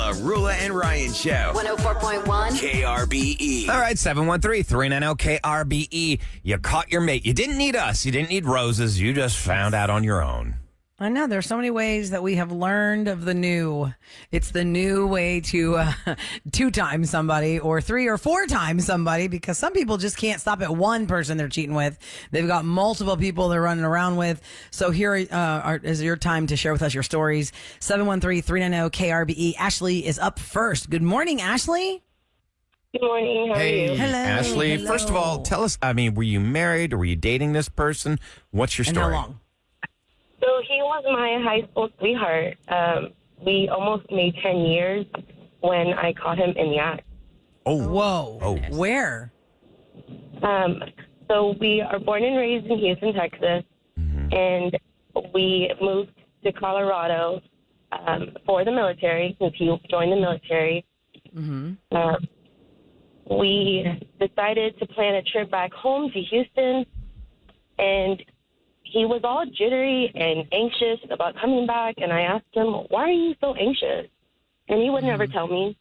on the Roula and Ryan Show. 104.1 KRBE. All right, 713-390-KRBE. You caught your mate. You didn't need us. You didn't need roses. You just found out on your own. I know there's so many ways that we have learned of the new. It's the new way to 2 times somebody or 3 or 4 times somebody, because some people just can't stop at one person they're cheating with. They've got multiple people they're running around with. So here is your time to share with us your stories. 713-390-KRBE. Ashley is up first. Good morning, Ashley. Good morning. How are you? Hello. Ashley. Hello. First of all, tell us, were you married or were you dating this person? What's your And story? how long? So he was my high school sweetheart. We almost made 10 years when I caught him in the act. Oh, Whoa. Oh. Where? So we are born and raised in Houston, Texas, and we moved to Colorado for the military since he joined the military. We decided to plan a trip back home to Houston, and he was all jittery and anxious about coming back, and I asked him, why are you so anxious? And he would never tell me.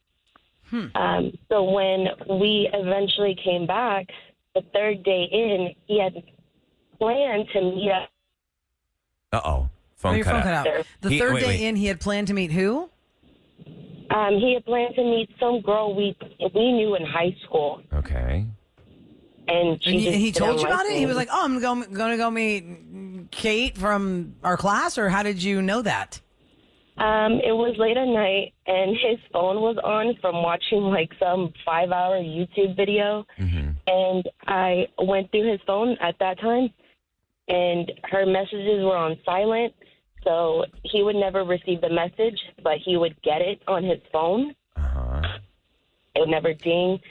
So when we eventually came back, the 3rd day in, he had planned to meet up. Uh-oh. Phone Your cut phone out. cut out. The third day wait. in, he had planned to meet who? He had planned to meet some girl we knew in high school. Okay. And He told you about it? Me. He was like, oh, I'm going to go meet Kate from our class? Or how did you know that? It was late at night, and his phone was on from watching like some 5-hour YouTube video. And I went through his phone at that time, and her messages were on silent. So he would never receive the message, but he would get it on his phone. It would never ding,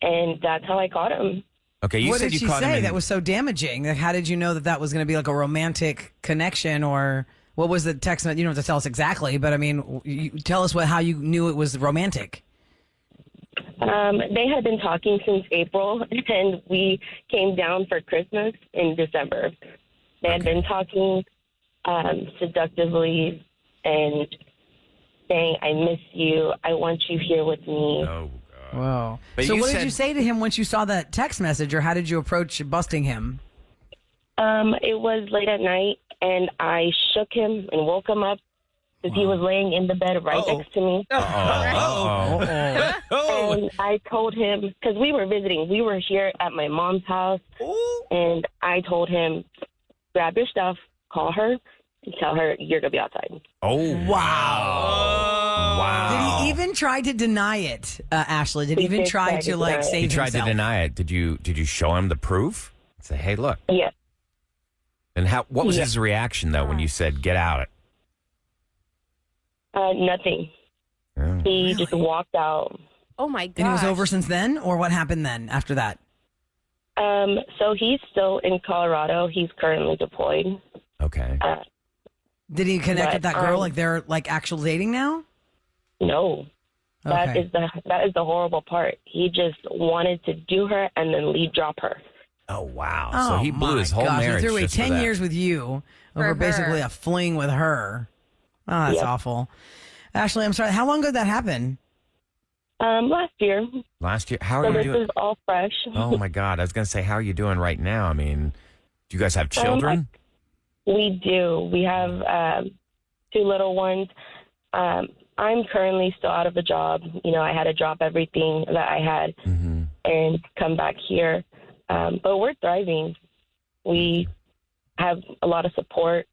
and that's how I caught him. Okay, you What said did you she caught him say in... that was so damaging? Like, how did you know that that was going to be like a romantic connection, or what was the text? You don't have to tell us exactly, but I mean, tell us how you knew it was romantic. They had been talking since April, and we came down for Christmas in December. They had been talking seductively and saying, I miss you. I want you here with me. Oh, God. Whoa. But So you what said- did you say to him once you saw that text message, or how did you approach busting him? It was late at night, and I shook him and woke him up because he was laying in the bed right next to me. And I told him, because we were visiting, we were here at my mom's house, and I told him, grab your stuff, call her, and tell her you're going to be outside. Oh, wow. Did he even try to deny it, Ashley? Did he even did try try to to like deny it. save He tried himself? to deny it. Did you show him the proof? Say, hey, look. Yes. And what was his reaction, though, when you said, get out? Nothing. Oh. He just walked out. Oh my god! And it was over since then, or what happened then after that? So he's still in Colorado. He's currently deployed. Okay. Did he connect But, with that girl? Like they're like actual dating now? No. That Okay. is the horrible part. He just wanted to do her and then lead drop her. Oh, wow. Oh, So he blew my his whole gosh. marriage He threw away just for 10 that. years with you over her. basically a fling with her. Oh, that's Yep. awful. Ashley, I'm sorry. How long ago did that happen? Last year. Last year? How So are you this doing? is all fresh. Oh, my God. I was going to say, how are you doing right now? I mean, do you guys have children? We do. We have 2 little ones. I'm currently still out of the job. You know, I had to drop everything that I had and come back here. But we're thriving. We have a lot of support.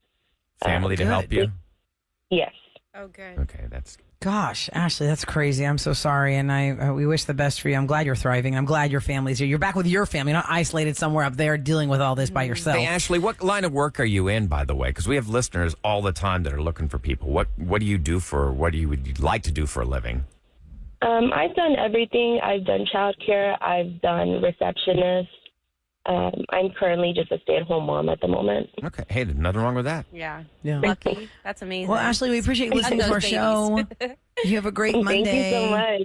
Family to good. help you? Yes. Oh, good. Okay, that's... Gosh, Ashley, that's crazy. I'm so sorry, and we wish the best for you. I'm glad you're thriving. I'm glad your family's here. You're back with your family, not isolated somewhere up there dealing with all this by yourself. Hey, Ashley, what line of work are you in, by the way? Because we have listeners all the time that are looking for people. What do you do what would you like to do for a living? I've done everything. I've done childcare. I've done receptionist. I'm currently just a stay-at-home mom at the moment. Okay. Hey, there's nothing wrong with that. Yeah. Yeah. Lucky. That's amazing. Well, Ashley, we appreciate you listening to our those show. You have a great Monday. Thank you so much.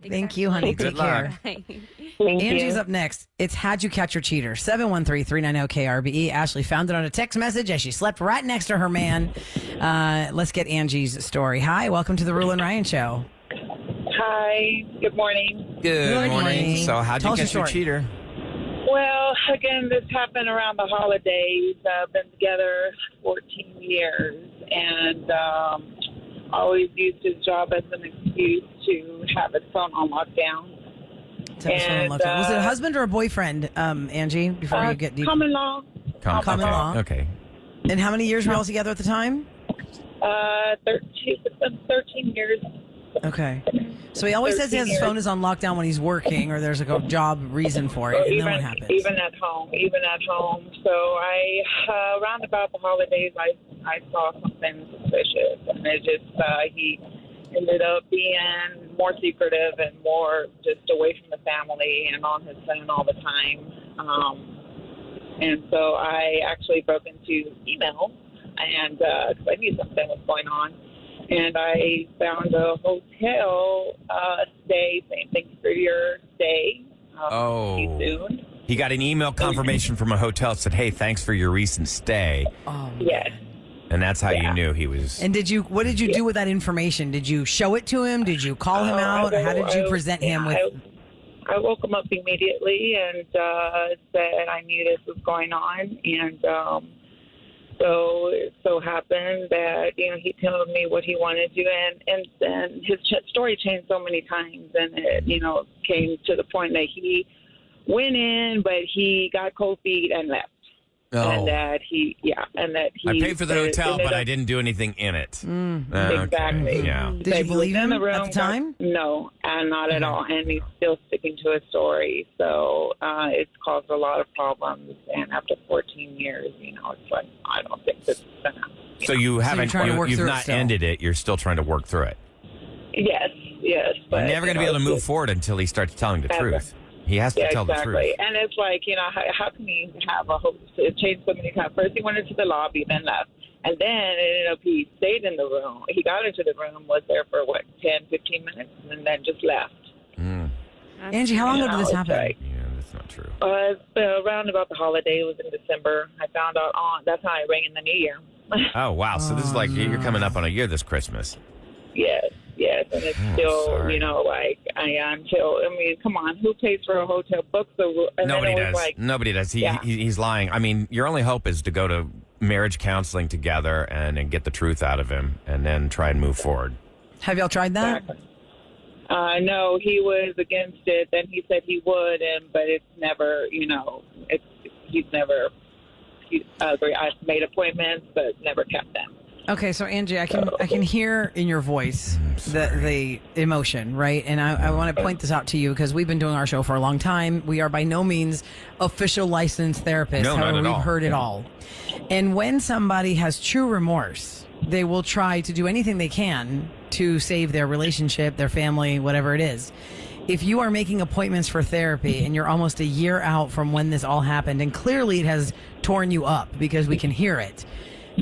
Thank you, honey. Good Take luck. care. Thank Angie's you. up next. It's How'd You Catch Your Cheater? 713-390-KRBE. Ashley found it on a text message as she slept right next to her man. Let's get Angie's story. Hi, welcome to the Roula and Ryan Show. Hi, good morning. Good morning. So, how'd Tell you us your catch your story. cheater? Well, again, this happened around the holidays. I've been together 14 years and always used his job as an excuse to have his phone on lockdown. Was it a husband or a boyfriend, Angie, before you get deep? Common law. Common okay. law. Okay. And how many years were you all together at the time? 13 years. Okay. So he always says 13 his phone is on lockdown when he's working or there's like a job reason for it. And then what happens? Even at home. So around about the holidays, I saw something suspicious, and it just he ended up being more secretive and more just away from the family and on his phone all the time. And so I actually broke into email, and because I knew something was going on. And I found a hotel stay, saying thanks for your stay. See you soon. He got an email confirmation from a hotel that said, hey, thanks for your recent stay. Yes. And that's how you knew he was. And what did you do with that information? Did you show it to him? Did you call him out? How did you present him with? I woke him up immediately and said I knew this was going on. And so it so happened that, he told me what he wanted to do. And his story changed so many times. And it, came to the point that he went in, but he got cold feet and left. Oh. And that he I paid for the hotel, but I didn't do anything in it. Exactly. Okay. Yeah. Did you believe him at the time? No, and not at all. And he's still sticking to his story. So it's caused a lot of problems. And after 14 years, it's like, I don't think this is going to happen. So you haven't, you've not still. ended it. You're still trying to work through it. Yes. But, You're never going to be able to move forward until he starts telling the truth. He has to tell the truth. And it's like, how can he have a host? It changed so many times. First he went into the lobby, then left. And then it ended up he stayed in the room. He got into the room, was there for, 10, 15 minutes, and then just left. Angie, how long ago did this happen? Yeah, that's not true. Around about the holiday, it was in December. I found out that's how I rang in the new year. Oh, wow. So this is like you're coming up on a year this Christmas. Yes, and it's still, sorry. come on, who pays for a hotel? Books and Nobody then it was does. like, Nobody does. He's lying. I mean, your only hope is to go to marriage counseling together and get the truth out of him and then try and move forward. Have y'all tried that? no, he was against it. Then he said he would, but it's never, he's never agreed. I've made appointments, but never kept them. Okay, so Angie, I can hear in your voice the emotion, right? And I want to point this out to you because we've been doing our show for a long time. We are by no means official licensed therapists. No, However, not at we've all. heard it all. And when somebody has true remorse, they will try to do anything they can to save their relationship, their family, whatever it is. If you are making appointments for therapy and you're almost a year out from when this all happened, and clearly it has torn you up because we can hear it,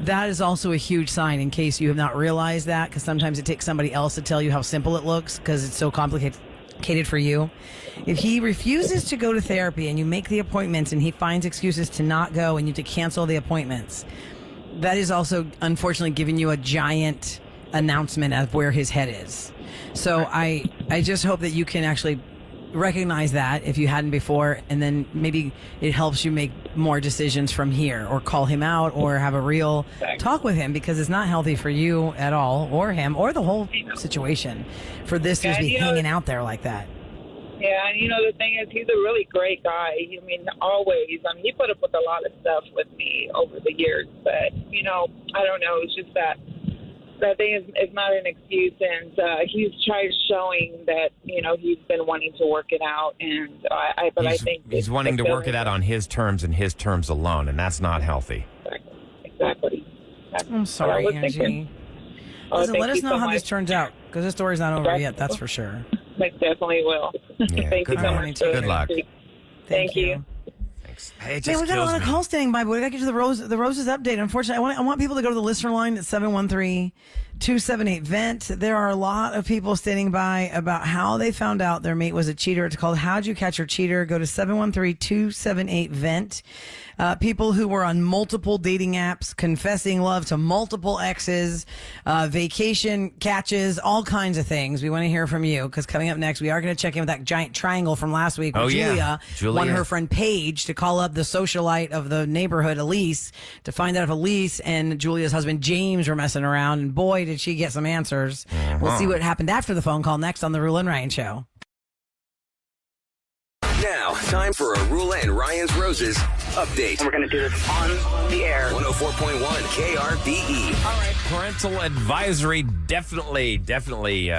that is also a huge sign in case you have not realized that, because sometimes it takes somebody else to tell you how simple it looks because it's so complicated for you. If he refuses to go to therapy and you make the appointments and he finds excuses to not go and you to cancel the appointments, that is also unfortunately giving you a giant announcement of where his head is. So I just hope that you can actually recognize that if you hadn't before, and then maybe it helps you make more decisions from here, or call him out, or have a real talk with him, because it's not healthy for you at all, or him, or the whole situation, for this to just be hanging out there like that. Yeah, and the thing is, he's a really great guy. Always. He put up with a lot of stuff with me over the years, but I don't know. It's just that thing is not an excuse, and he's tried showing that he's been wanting to work it out, and I think he's wanting to work it out on his terms and his terms alone, and that's not healthy. Exactly. I'm sorry, Angie. Listen, let us know how this turns out, because the story's not over yet. That's for sure. I definitely will. Yeah, Thank you so much. Good luck. Thank you. Thanks. Hey, it Man, just we got a kills lot of me. calls standing by, but we got to get to the roses update. Unfortunately, I want people to go to the listener line at 278-VENT. There are a lot of people standing by about how they found out their mate was a cheater. It's called How'd You Catch Your Cheater? Go to 713-278-VENT. People who were on multiple dating apps, confessing love to multiple exes, vacation catches, all kinds of things. We want to hear from you because coming up next, we are going to check in with that giant triangle from last week where Julia won her friend Paige to call up the socialite of the neighborhood, Elise, to find out if Elise and Julia's husband James were messing around. And boy, did she get some answers. We'll see what happened after the phone call next on the Roula and Ryan Show. Now, time for a Roula and Ryan's Roses update. We're going to do this on the air. 104.1 KRBE. All right, parental advisory definitely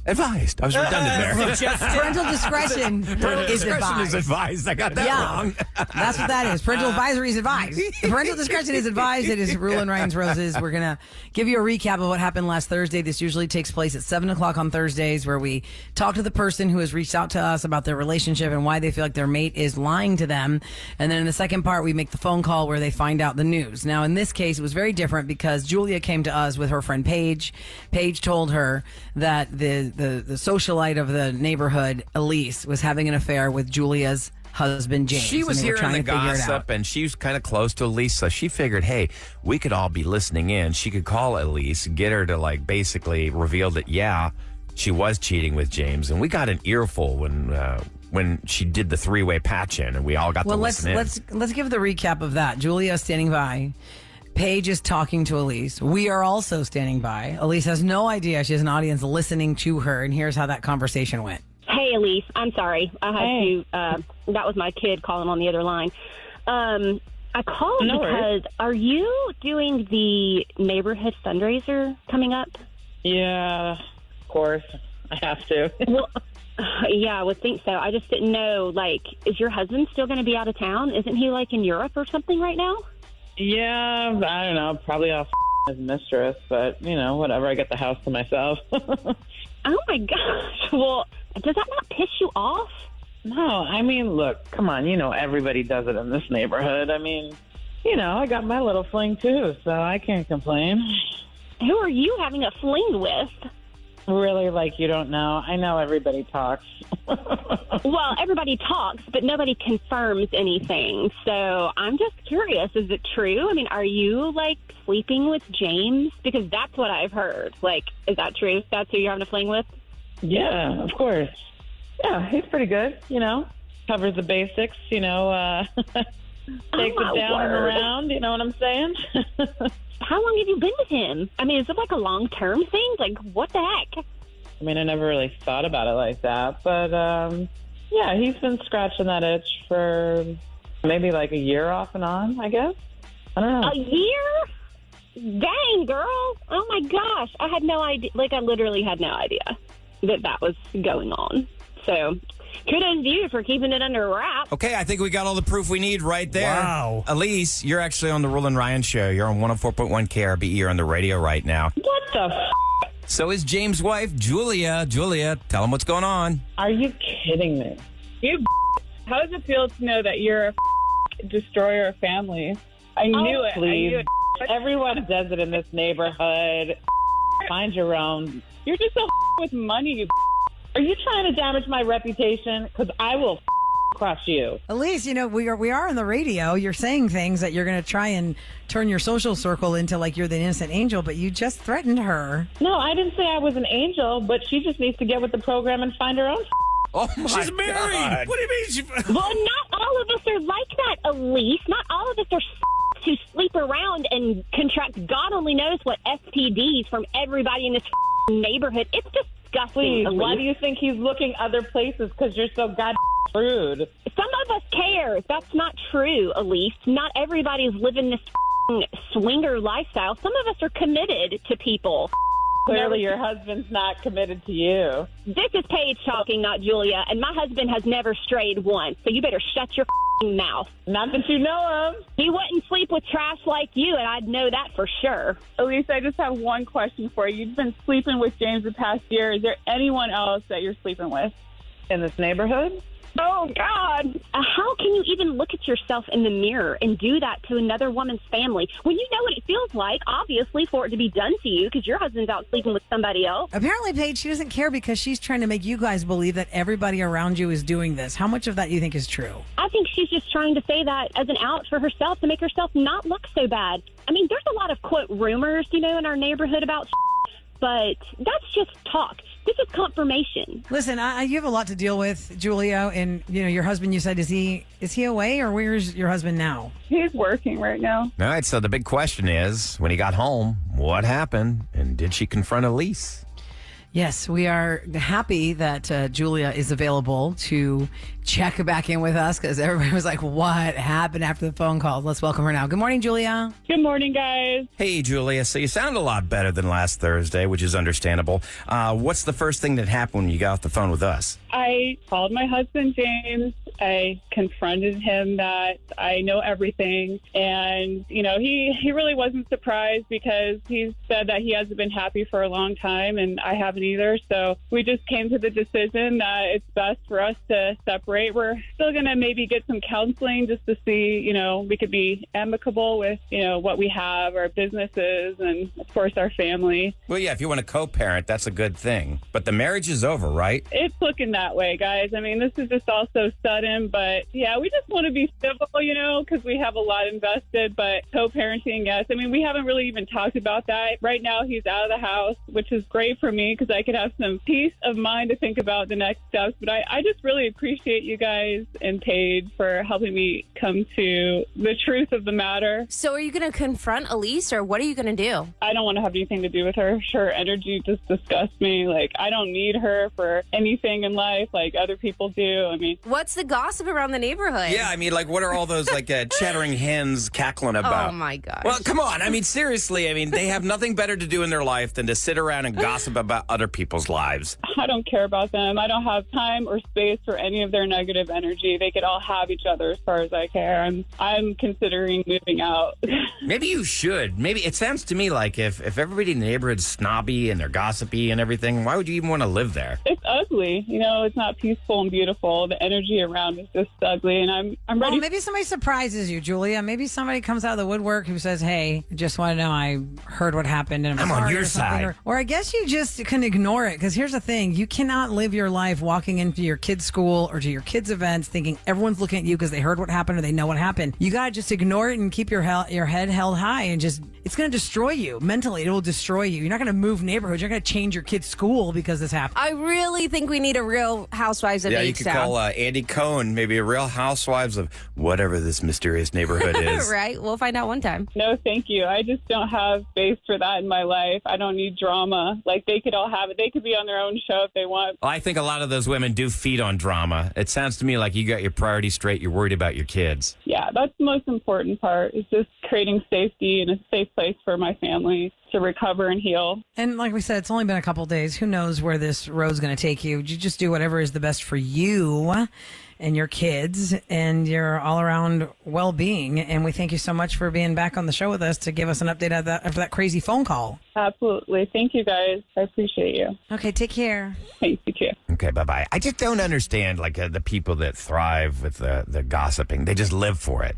advised. I was redundant there. Parental discretion is advised. Is advised. I got that wrong. That's what that is. Parental advisory is advised. Parental discretion is advised. It is Roula and Ryan's Roses. We're going to give you a recap of what happened last Thursday. This usually takes place at 7 o'clock on Thursdays, where we talk to the person who has reached out to us about their relationship and why they feel like their mate is lying to them. And then in the second part, we make the phone call where they find out the news. Now, in this case, it was very different because Julia came to us with her friend Paige. Paige told her that the socialite of the neighborhood, Elise, was having an affair with Julia's husband, James. She was hearing the gossip, and she was kind of close to Elise, so she figured, hey, we could all be listening in. She could call Elise, get her to basically reveal that, yeah, she was cheating with James, and we got an earful when she did the three-way patch-in, and we all got to listen in. Let's give the recap of that. Julia standing by. Paige is talking to Elise. We are also standing by. Elise has no idea she has an audience listening to her, and here's how that conversation went. Hey, Elise, I'm sorry. I had to, that was my kid calling on the other line. I called because are you doing the neighborhood fundraiser coming up? Yeah, of course. I have to. Well, yeah, I would think so. I just didn't know, is your husband still going to be out of town? Isn't he, in Europe or something right now? Yeah, I don't know. Probably off his mistress, but, whatever. I get the house to myself. Oh, my gosh. Well, does that not piss you off? No, I mean, look, come on. Everybody does it in this neighborhood. I mean, I got my little fling, too, so I can't complain. Who are you having a fling with? Really, you don't know. I know everybody talks. Well, everybody talks, but nobody confirms anything. So I'm just curious. Is it true? I mean, are you, sleeping with James? Because that's what I've heard. Is that true? That's who you're having a fling with? Yeah, of course. Yeah, he's pretty good, Covers the basics, takes it down and around, you know what I'm saying? How long have you been with him? I mean, is it a long-term thing? What the heck? I mean, I never really thought about it like that. But, yeah, he's been scratching that itch for maybe a year off and on, I guess. I don't know. A year? Dang, girl. Oh, my gosh. I had no idea. I literally had no idea that was going on. So kudos to you for keeping it under wraps. Okay, I think we got all the proof we need right there. Wow. Elise, you're actually on the Roula and Ryan Show. You're on 104.1 KRBE. You're on the radio right now. What the f***? So is James' wife, Julia. Julia, tell him what's going on. Are you kidding me? You how does it feel to know that you're a destroyer of families? I knew it. Please. I knew it. Everyone does it in this neighborhood. Find your own. You're just so with money, you. Are you trying to damage my reputation? Because I will crush you. Elise, we are on the radio. You're saying things that you're going to try and turn your social circle into you're the innocent angel, but you just threatened her. No, I didn't say I was an angel, but she just needs to get with the program and find her own. Oh, my She's married. God. What do you mean? Well, not all of us are like that, Elise. Not all of us are who sleep around and contract God only knows what STDs from everybody in this neighborhood. It's disgusting. Please, Elise. why do you think he's looking other places? Because you're so rude. Some of us care. That's not true, Elise. Not everybody's living this swinger lifestyle. Some of us are committed to people. Clearly, your husband's not committed to you. This is Paige talking, not Julia, and my husband has never strayed once, so you better shut your mouth. Not that you know him. He wouldn't sleep with trash like you, and I'd know that for sure. Elise, I just have one question for you. You've been sleeping with James the past year. Is there anyone else that you're sleeping with? In this neighborhood? Oh, God. How can you even look at yourself in the mirror and do that to another woman's family when you know what it feels like, obviously, for it to be done to you because your husband's out sleeping with somebody else? Apparently, Paige, she doesn't care because she's trying to make you guys believe that everybody around you is doing this. How much of that do you think is true? I think she's just trying to say that as an out for herself to make herself not look so bad. I mean, there's a lot of, quote, rumors, in our neighborhood about but that's just talk. This is confirmation. Listen, you have a lot to deal with, Julia, and your husband. You said is he away or where's your husband now? He's working right now. All right, so the big question is, when he got home, what happened, and did she confront Elise? Yes, we are happy that Julia is available to check back in with us because everybody was like, what happened after the phone call? Let's welcome her now. Good morning, Julia. Good morning, guys. Hey, Julia. So you sound a lot better than last Thursday, which is understandable. What's the first thing that happened when you got off the phone with us? I called my husband, James. I confronted him that I know everything. And, he really wasn't surprised because he said that he hasn't been happy for a long time, and I haven't either. So we just came to the decision that it's best for us to separate. We're still going to maybe get some counseling just to see, we could be amicable with, what we have, our businesses, and, of course, our family. Well, yeah, if you want to co-parent, that's a good thing. But the marriage is over, right? It's looking that way, guys. I mean, this is just all so sudden. But, yeah, we just want to be civil, because we have a lot invested. But co-parenting, yes. I mean, we haven't really even talked about that. Right now, he's out of the house, which is great for me because I could have some peace of mind to think about the next steps. But I just really appreciate you guys and Paige for helping me come to the truth of the matter. So are you going to confront Elise, or what are you going to do? I don't want to have anything to do with her. Her energy just disgusts me. Like, I don't need her for anything in life like other people do. I mean, what's the gossip around the neighborhood? Yeah, I mean, like, what are all those, chattering hens cackling about? Oh, my gosh. Well, come on. I mean, seriously. I mean, they have nothing better to do in their life than to sit around and gossip about other people's lives. I don't care about them. I don't have time or space for any of their negative energy. They could all have each other as far as I care. I'm considering moving out. Maybe you should. Maybe it sounds to me like if everybody in the neighborhood's snobby and they're gossipy and everything, why would you even want to live there? It's ugly. It's not peaceful and beautiful. The energy around is just ugly, and I'm ready. Well, maybe somebody surprises you, Julia. Maybe somebody comes out of the woodwork who says, hey, I just want to know I heard what happened and I'm on your side. Or I guess you just can ignore it because here's the thing. You cannot live your life walking into your kid's school or to your kids' events thinking everyone's looking at you because they heard what happened or they know what happened. You got to just ignore it and keep your head held high and just, it's going to destroy you. Mentally, it will destroy you. You're not going to move neighborhoods. You're going to change your kid's school because this happened. I really think we need a Real Housewives of Yeah, H-Town. you could call Andy Cohen, maybe a Real Housewives of whatever this mysterious neighborhood is. Right? We'll find out one time. No, thank you. I just don't have space for that in my life. I don't need drama. Like, they could all have it. They could be on their own show if they want. Well, I think a lot of those women do feed on drama. It sounds to me like you got your priorities straight. You're worried about your kids. Yeah, that's the most important part, is just creating safety and a safe place for my family to recover and heal. And like we said, it's only been a couple of days. Who knows where this road's going to take you? You just do whatever is the best for you and your kids and your all-around well-being. And we thank you so much for being back on the show with us to give us an update after that crazy phone call. Absolutely. Thank you, guys. I appreciate you. Okay, take care. Thank you, too. Okay, bye-bye. I just don't understand, the people that thrive with the gossiping. They just live for it.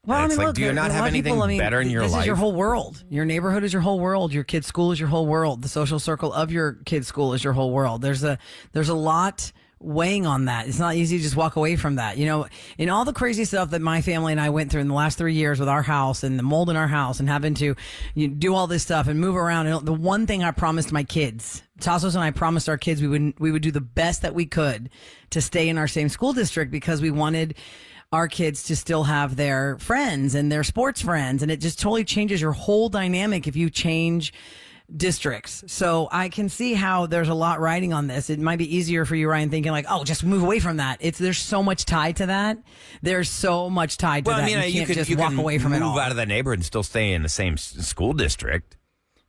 Well, it's do you not have anything better in your life? This is your whole world. Your neighborhood is your whole world. Your kid's school is your whole world. The social circle of your kid's school is your whole world. There's a lot weighing on that. It's not easy to just walk away from that. In all the crazy stuff that my family and I went through in the last 3 years with our house and the mold in our house and having to do all this stuff and move around. And the one thing I promised my kids, Tassos and I promised our kids we would do the best that we could to stay in our same school district because we wanted our kids to still have their friends and their sports friends. And it just totally changes your whole dynamic if you change districts. So I can see how there's a lot riding on this. It might be easier for you, Ryan, thinking just move away from that. There's so much tied to that. There's so much tied to that. I mean, you can't just walk away from it all. Move out of the neighborhood and still stay in the same school district.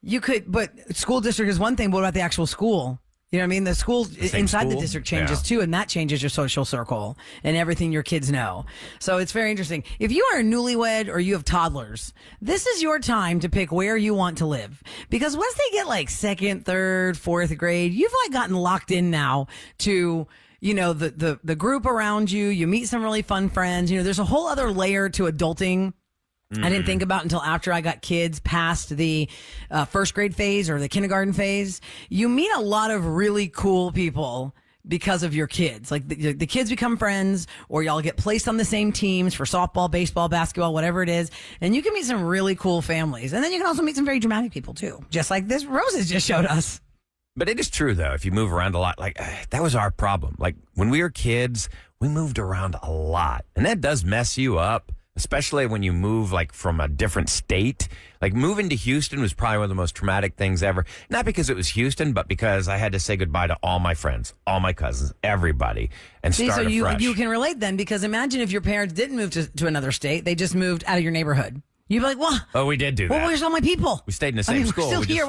You could, but school district is one thing. But what about the actual school? You know what I mean? The school inside the district changes too, and that changes your social circle and everything your kids know. So it's very interesting. If you are a newlywed or you have toddlers, this is your time to pick where you want to live. Because once they get second, third, fourth grade, you've gotten locked in now to the group around you. You meet some really fun friends. There's a whole other layer to adulting. I didn't think about until after I got kids past the first grade phase or the kindergarten phase. You meet a lot of really cool people because of your kids. Like the kids become friends, or y'all get placed on the same teams for softball, baseball, basketball, whatever it is. And you can meet some really cool families. And then you can also meet some very dramatic people too, just like this Roses just showed us. But it is true, though, if you move around a lot, like that was our problem. Like when we were kids, we moved around a lot. And that does mess you up, especially when you move like from a different state. Like moving to Houston was probably one of the most traumatic things ever. Not because it was Houston, but because I had to say goodbye to all my friends, all my cousins, everybody, and start afresh. You can relate then, because imagine if your parents didn't move to another state, they just moved out of your neighborhood. You'd be like, well, oh, we did do that. Well, where's all my people? We stayed in the same school. We're still here.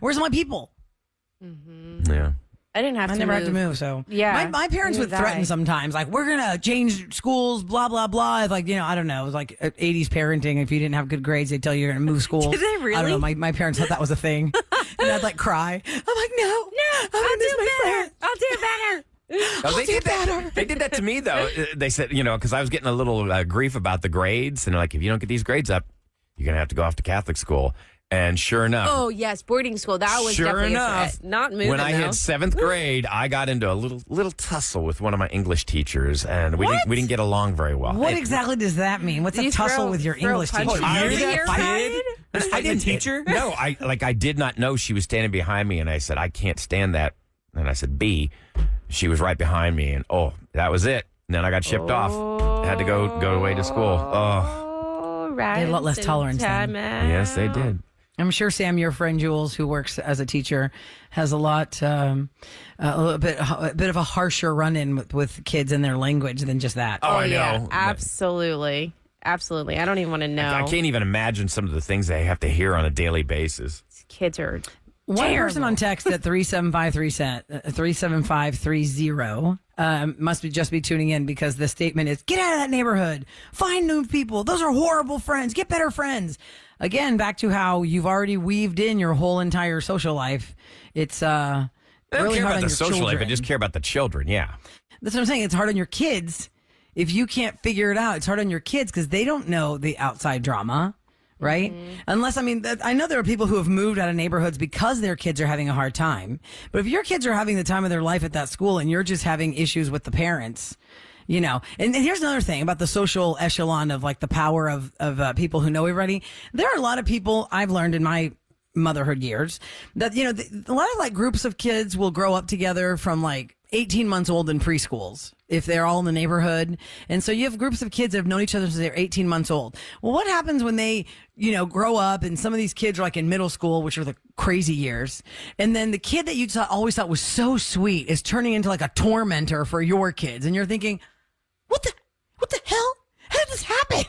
Where's all my people? Mm-hmm. Yeah. I never had to move, so yeah. My parents would threaten sometimes, like we're gonna change schools, blah blah blah. It's like I don't know. It was like 80s parenting. If you didn't have good grades, they'd tell you you're gonna move schools. Did they really? I don't know. My parents thought that was a thing, and I'd like cry. I'm like, no, I'll do better. I'll do better. Oh, they did that. They did that to me though. They said, because I was getting a little grief about the grades, and they're like, if you don't get these grades up, you're gonna have to go off to Catholic school. And sure enough. Oh, yes, boarding school. That was definitely a threat. Not moving, when I hit 7th grade, I got into a little tussle with one of my English teachers, and we didn't get along very well. What exactly does that mean? What's a tussle with your English teacher? I didn't teacher? No, I did not know she was standing behind me, and I said, I can't stand that. And I said, B. She was right behind me, and that was it. And then I got shipped off. I had to go away to school. They had a lot less tolerance then. Yes, they did. I'm sure, Sam, your friend Jules, who works as a teacher, has a bit of a harsher run-in with kids and their language than just that. Oh, I know. Yeah, absolutely. Absolutely. I don't even want to know. I can't even imagine some of the things they have to hear on a daily basis. These kids are One person on text at 37530 must just be tuning in because the statement is, get out of that neighborhood. Find new people. Those are horrible friends. Get better friends. Again, back to how you've already weaved in your whole entire social life. It's I don't really care hard about on the your social children. life. I just care about the children, yeah. That's what I'm saying. It's hard on your kids. If you can't figure it out, it's hard on your kids because they don't know the outside drama, right? Mm-hmm. Unless, I know there are people who have moved out of neighborhoods because their kids are having a hard time. But if your kids are having the time of their life at that school and you're just having issues with the parents, and here's another thing about the social echelon of like the power of people who know everybody. There are a lot of people I've learned in my motherhood years that, a lot of like groups of kids will grow up together from like 18 months old in preschools if they're all in the neighborhood. And so you have groups of kids that have known each other since they're 18 months old. Well, what happens when they, grow up and some of these kids are like in middle school, which are the crazy years. And then the kid that you always thought was so sweet is turning into like a tormentor for your kids. And you're thinking, what the hell? How did this happen?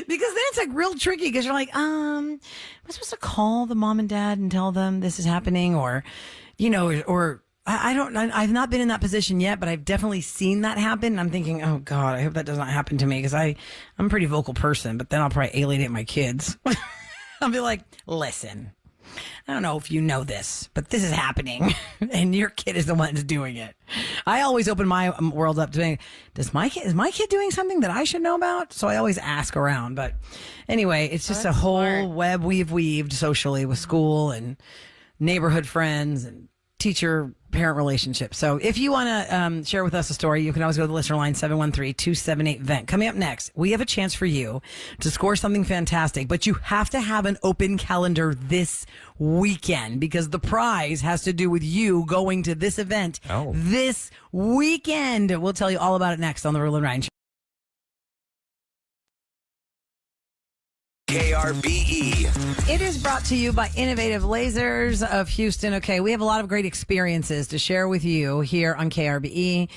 Because then it's like real tricky because you're like, am I supposed to call the mom and dad and tell them this is happening? Or, I've not been in that position yet, but I've definitely seen that happen. And I'm thinking, oh God, I hope that does not happen to me because I'm a pretty vocal person, but then I'll probably alienate my kids. I'll be like, listen, I don't know if you know this, but this is happening and your kid is the one that's doing it. I always open my world up to being, is my kid doing something that I should know about? So I always ask around. But anyway, it's just a whole web we've weaved socially with school and neighborhood friends and teacher-parent relationships. So if you want to share with us a story, you can always go to the listener line 713-278-VENT. Coming up next, we have a chance for you to score something fantastic, but you have to have an open calendar this weekend because the prize has to do with you going to this event this weekend. We'll tell you all about it next on the Roula and Ryan Show. KRBE. It is brought to you by Innovative Lasers of Houston. Okay, we have a lot of great experiences to share with you here on KRBE.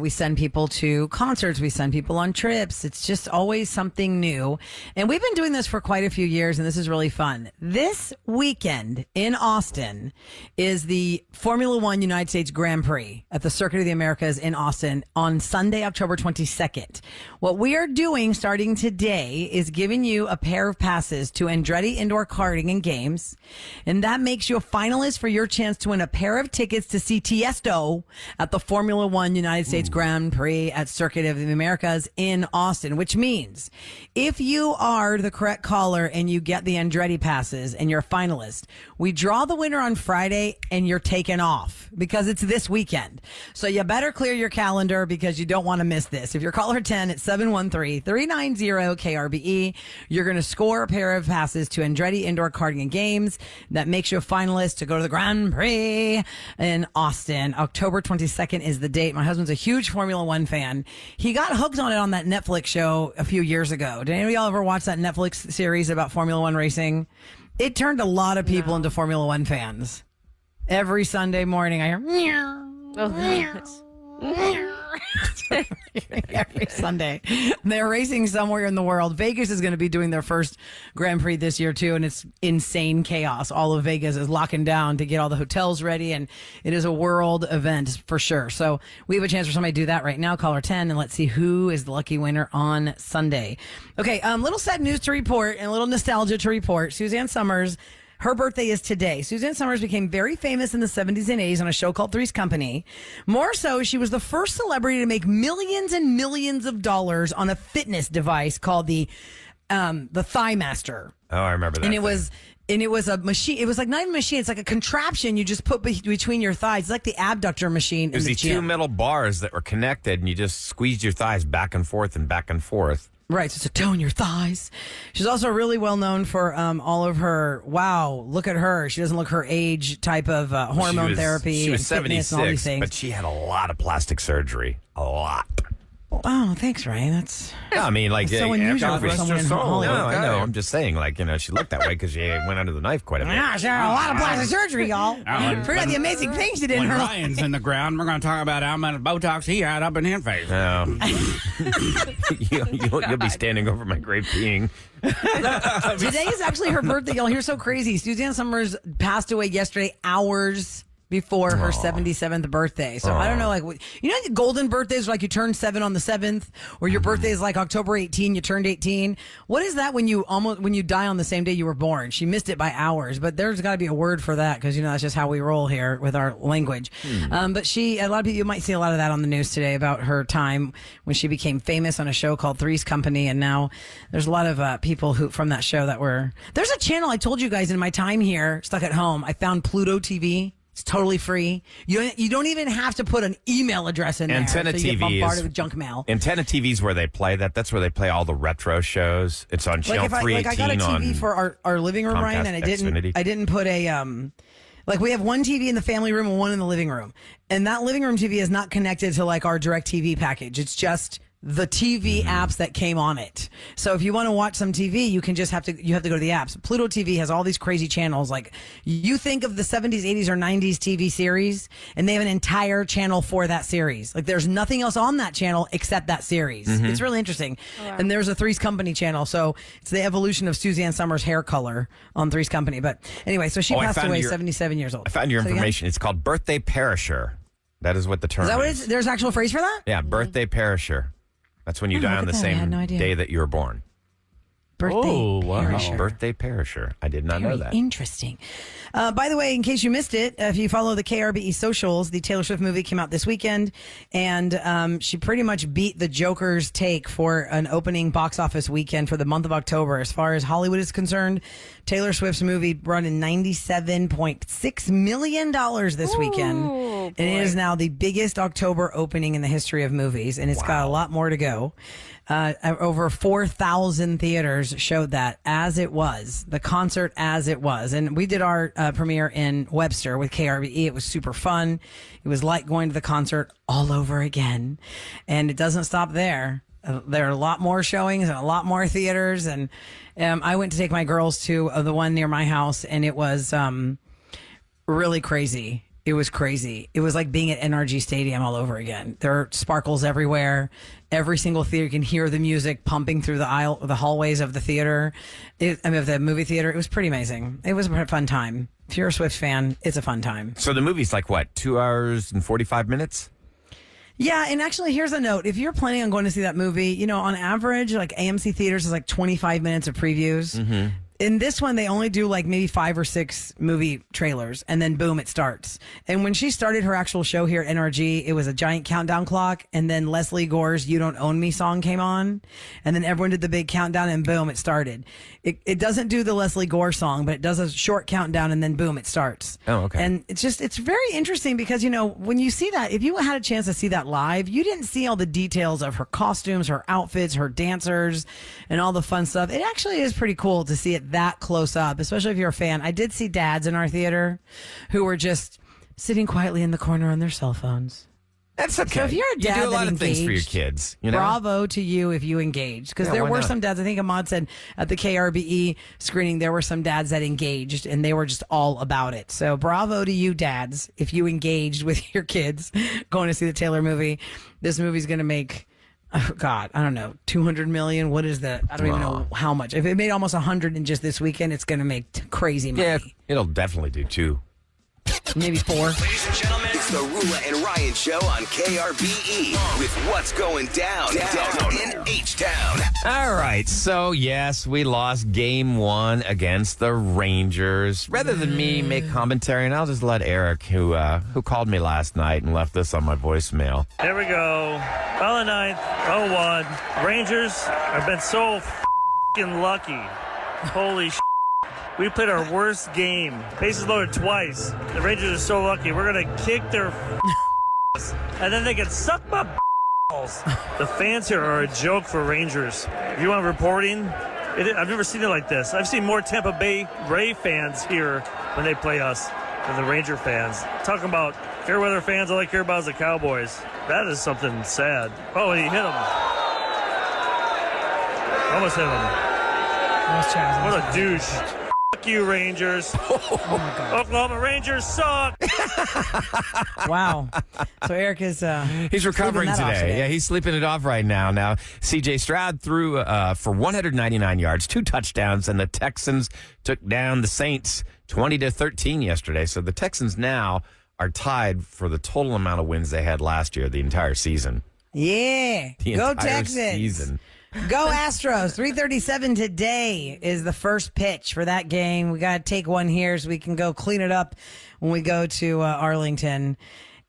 We send people to concerts. We send people on trips. It's just always something new. And we've been doing this for quite a few years, and this is really fun. This weekend in Austin is the Formula One United States Grand Prix at the Circuit of the Americas in Austin on Sunday, October 22nd. What we are doing starting today is giving you a pair of passes to Andretti Indoor Karting and Games. And that makes you a finalist for your chance to win a pair of tickets to see Tiesto at the Formula One United States Grand Prix at Circuit of the Americas in Austin, which means if you are the correct caller and you get the Andretti passes and you're a finalist, we draw the winner on Friday and you're taken off because it's this weekend. So you better clear your calendar because you don't want to miss this. If you're caller 10 at 713-390-KRBE, you're going to score a pair of passes to Andretti Indoor Karting and Games. That makes you a finalist to go to the Grand Prix in Austin. October 22nd is the date. My husband's a huge Formula One fan. He got hooked on it on that Netflix show a few years ago. Did any of y'all ever watch that Netflix series about Formula One racing? It turned a lot of people into Formula One fans. Every Sunday morning I hear meow. Every Sunday. They're racing somewhere in the world. Vegas is going to be doing their first Grand Prix this year too, and it's insane chaos. All of Vegas is locking down to get all the hotels ready, and it is a world event for sure. So we have a chance for somebody to do that right now. Caller 10, and let's see who is the lucky winner on Sunday. Okay, little sad news to report and a little nostalgia to report. Suzanne Summers, her birthday is today. Suzanne Summers became very famous in the 70s and 80s on a show called Three's Company. More so, she was the first celebrity to make millions and millions of dollars on a fitness device called the Thigh Master. Oh, I remember that. And it was a machine. It was like not even a machine. It's like a contraption you just put between your thighs. It's like the abductor machine. It was these two metal bars that were connected, and you just squeezed your thighs back and forth and back and forth. Right, so it's to tone your thighs. She's also really well known for all of her, wow, look at her. She doesn't look her age type of hormone therapy. She was and fitness and all these 76, things. but she had a lot of plastic surgery. A lot. Oh, thanks, Ryan. That's I mean, like, so unusual for someone in Hollywood. No, I know. I'm just saying, like, she looked that way because she went under the knife quite a bit. Yeah, she had a lot of plastic surgery, y'all. Forget the amazing things she did in when her Ryan's in the ground, we're going to talk about how much Botox he had up in his face. No. You'll be standing over my grave peeing. Today is actually her birthday, y'all. Here's so crazy. Suzanne Summers passed away yesterday, hours before her 77th birthday. So I don't know, like, golden birthdays are like you turn 7 on the 7th, or your birthday is like October 18, you turned 18. What is that when you die on the same day you were born? She missed it by hours, but there's got to be a word for that because, that's just how we roll here with our language. But a lot of people, you might see a lot of that on the news today about her time when she became famous on a show called Three's Company. And now there's a lot of people from that show there's a channel I told you guys in my time here, stuck at home. I found Pluto TV. It's totally free. You don't even have to put an email address in there. Antenna so you TV get bombarded with junk mail. Antenna TV is where they play that. That's where they play all the retro shows. It's on channel 318. I got a TV for our living room, Ryan, and I didn't put a we have one TV in the family room and one in the living room, and that living room TV is not connected to like our DirecTV package. It's just the TV apps that came on it. So if you want to watch some TV, you have to go to the apps. Pluto TV has all these crazy channels. Like, you think of the 70s, 80s, or 90s TV series, and they have an entire channel for that series. Like, there's nothing else on that channel except that series. It's really interesting. Oh, wow. And there's a Three's Company channel. So it's the evolution of Suzanne Summers' hair color on Three's Company. But anyway, so she passed away 77 years old. I found your information. It's called birthday perisher. That is what the term is. Is that what it is? There's an actual phrase for that? Yeah, birthday perisher. That's when you die on the same day that you were born. Birthday perisher. Birthday perisher. I did not know that. Interesting. By the way, in case you missed it, if you follow the KRBE socials, the Taylor Swift movie came out this weekend, and she pretty much beat the Joker's take for an opening box office weekend for the month of October. As far as Hollywood is concerned, Taylor Swift's movie brought in $97.6 million this weekend. Boy. And it is now the biggest October opening in the history of movies, and it's got a lot more to go. Over 4,000 theaters showed that as it was, the concert as it was. And we did our premiere in Webster with KRBE. It was super fun. It was like going to the concert all over again. And it doesn't stop there. There are a lot more showings and a lot more theaters. And I went to take my girls to the one near my house, and it was really crazy. It was crazy. It was like being at NRG Stadium all over again. There are sparkles everywhere. Every single theater, you can hear the music pumping through the hallways of the theater. Of the movie theater. It was pretty amazing. It was a fun time. If you're a Swift fan, it's a fun time. So the movie's like what, 2 hours and 45 minutes? Yeah, and actually, here's a note. If you're planning on going to see that movie, on average, like AMC Theaters is like 25 minutes of previews. Mm-hmm. In this one, they only do like maybe 5 or 6 movie trailers, and then boom, it starts. And when she started her actual show here at NRG, it was a giant countdown clock, and then Leslie Gore's "You Don't Own Me" song came on, and then everyone did the big countdown, and boom, it started. It doesn't do the Leslie Gore song, but it does a short countdown, and then boom, it starts. Oh, okay. And it's very interesting because, when you see that, if you had a chance to see that live, you didn't see all the details of her costumes, her outfits, her dancers, and all the fun stuff. It actually is pretty cool to see it that close up, especially if you're a fan. I did see dads in our theater who were just sitting quietly in the corner on their cell phones. That's okay. So if you're a dad, you do a lot that of things for your engaged, kids. Bravo to you if you engaged, because there why were not? some dads. I think Ahmad said at the KRBE screening there were some dads that engaged, and they were just all about it. So bravo to you, dads, if you engaged with your kids going to see the Taylor movie. This movie's going to make, oh God, I don't know, 200 million. What is that? I don't even know how much. If it made almost 100 in just this weekend, it's going to make crazy money. Yeah, it'll definitely do 2. Maybe 4. Ladies and gentlemen, it's the Roula and Ryan Show on KRBE with what's going down in H-Town. All right, so yes, we lost game 1 against the Rangers. Rather than me make commentary, and I'll just let Eric, who called me last night and left this on my voicemail. There we go. On the 9th, 0-1. Rangers have been so f***ing lucky. Holy shit. We played our worst game. Bases loaded twice. The Rangers are so lucky. We're going to kick their ass, and then they can suck my balls. The fans here are a joke for Rangers. If you want reporting, I've never seen it like this. I've seen more Tampa Bay Ray fans here when they play us than the Ranger fans. Talking about fair weather fans, all I care about is the Cowboys. That is something sad. Oh, he hit him. Almost hit him. What a douche. Fuck you, Rangers. Oh my God. Oklahoma Rangers suck. Wow. So Eric is he's recovering sleeping that off today. Yeah, he's sleeping it off right now. Now, C.J. Stroud threw for 199 yards, 2 touchdowns, and the Texans took down the Saints 20-13 yesterday. So the Texans now are tied for the total amount of wins they had last year, the entire season. Yeah. The Go entire Texans. season. Go Astros. 3:37 today is the first pitch for that game. We got to take one here so we can go clean it up when we go to Arlington.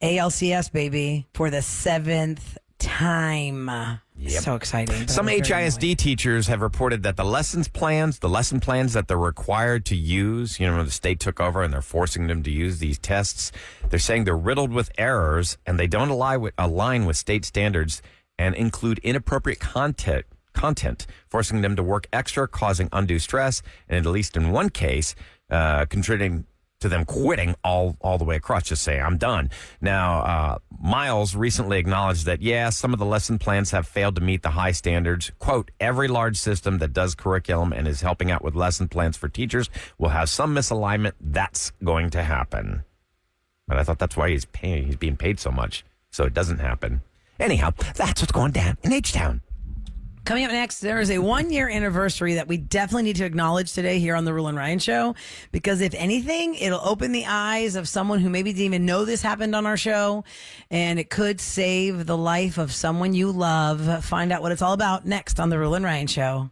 ALCS, baby, for the 7th time. Yep. So exciting. Some HISD teachers have reported that the lesson plans that they're required to use, when the state took over and they're forcing them to use these tests, they're saying they're riddled with errors and they don't align with state standards and include inappropriate content, forcing them to work extra, causing undue stress, and at least in one case, contributing to them quitting all the way across, just saying, I'm done. Now, Miles recently acknowledged that, some of the lesson plans have failed to meet the high standards. Quote, every large system that does curriculum and is helping out with lesson plans for teachers will have some misalignment. That's going to happen. But I thought that's why he's being paid so much, so it doesn't happen. Anyhow, that's what's going down in H-Town. Coming up next, there is a 1-year anniversary that we definitely need to acknowledge today here on the Roula and Ryan Show, because if anything, it'll open the eyes of someone who maybe didn't even know this happened on our show, and it could save the life of someone you love. Find out what it's all about next on the Roula and Ryan Show.